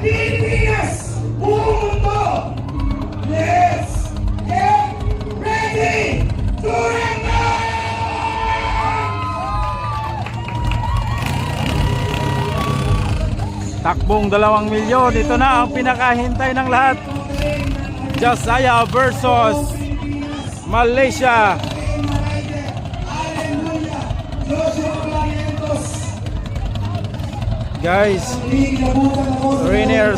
Pilipinas, buong mundo, let's get ready to rumble! Takbong 2 milyon. Ito na ang pinakahintay ng lahat. Josiah versus Malaysia. Guys, Rainier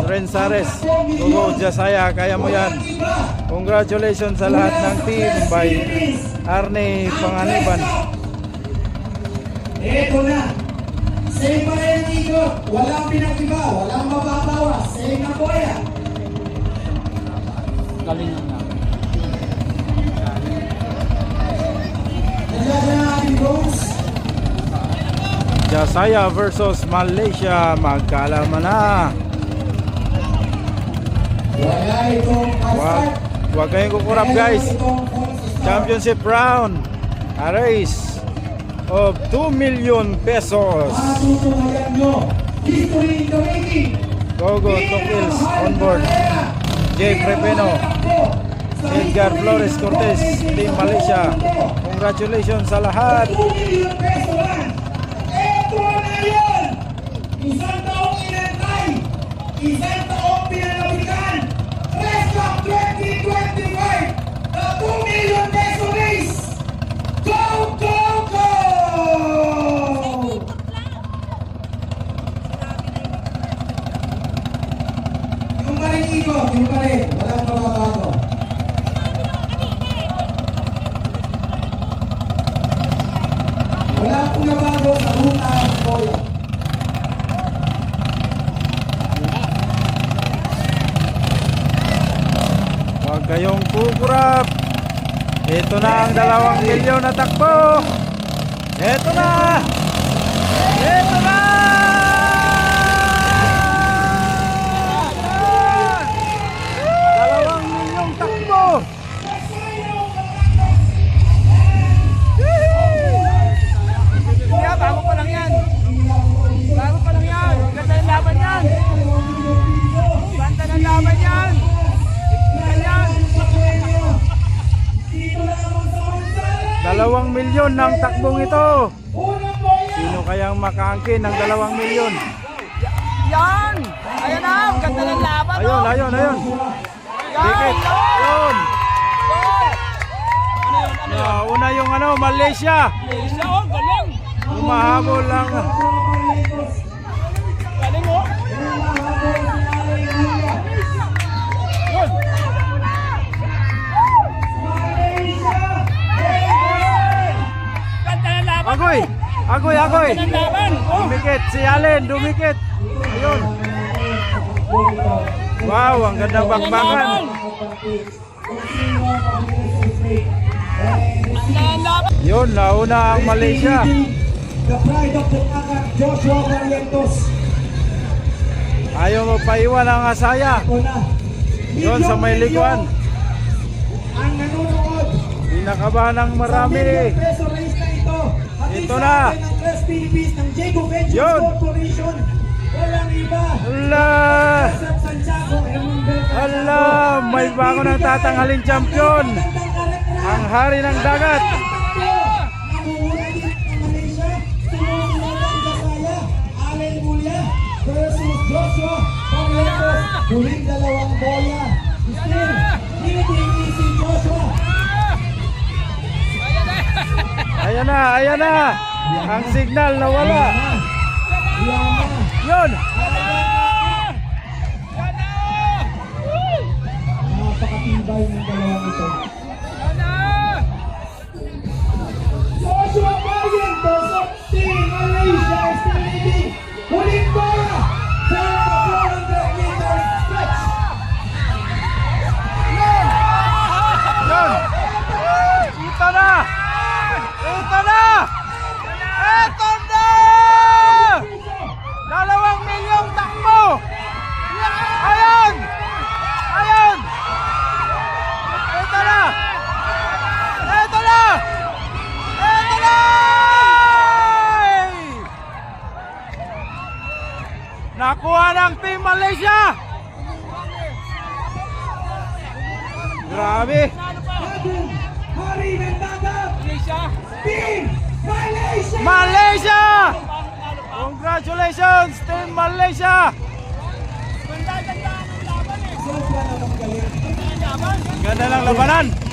Rensares, Gogo Josiah, kaya mo yan. Congratulations sa lahat ng team by Arne Panganiban. Ito na, same pa rin dito, walang pinag-iba, walang mababawas, same na po yan. Galing na. Nandiyan na ating bronze. Josiah versus Malaysia, magkaalaman na. Wala itong Huwag kayong kukurap guys. Championship round, a race of 2 million pesos. matutunayan nyo. History in the making. Gogo Tokils on board. Jay Prepeno, Edgar Flores Cortez, Team Malaysia. Congratulations sa lahat. 2 million peso lang. Ito na yun. Isang taong inantay. Isang taong pinanabikan. Rest of 2025. The 2 million peso race. Go, go, go! Yung pa rin ikot, yung pa rin. Walang mababago. Wala pong nabago sa ruta ng Boya. Huwag kayong kukurap. Ito na ang 2 milyon na takbo. Ito na. Ito na. 2 milyong takbo. Yeah, bago pa lang yan. Bago pa lang yan. Ganda ng laban yan. Ganda ng laban yan. Ganyan. 2 milyon ng takbong ito. Sino kayang makaangkin ng 2 milyon? Yan. Ayan na. Ganda ng laban. Ayun, oh. ayun, ayun. Yan. Dikit. Ayun. Una yung Malaysia. Isa oh, galing. Humahabol lang. Galing oh. Yun. Ganda ng laban. Agoy. Agoy, agoy. Ganda ng laban. Oh. Dumikit si Allen, dumikit. Ayun. Wow, ang ganda bakbakan. Ganda ng laban. Yun, nauna ang Malaysia. The pride of the Pakat, Joshua Barrientos. Ayaw magpaiwan ang asaya. Ito na. Yun sa may likuan. Ang nanonood. Pinakabahan ng marami. Peso race na ito. Ito na. Ng Tres Philippines ng Jacob Ventures Yun. Corporation. Walang iba. Ala! Joseph Santiago, Herman Beltrán. Ala! May bago ng tatanghaling champion. Ang hari ng dagat. Namumuna din ang Malaysia. Tumutunan ang Josiah. Allen Bulia versus Joshua Barrientos. Huling 2 bola. Still, hindi si Joshua. Ayan na, ayan na. Ang signal nawala. Yan na. Yun. Napakatibay ng dalawang ito. Joshua Barrientos of Team Malaysia is leading. Huling bola sa 400 meters stretch. Yun. Ito na. Team Malaysia! Grabe! Bagong Hari Mendadak, Malaysia. Team Malaysia! Malaysia! Congratulations, Team Malaysia! Ganda-ganda ang laban eh. Sobra namang galing. Laban. Ganda ng labanan!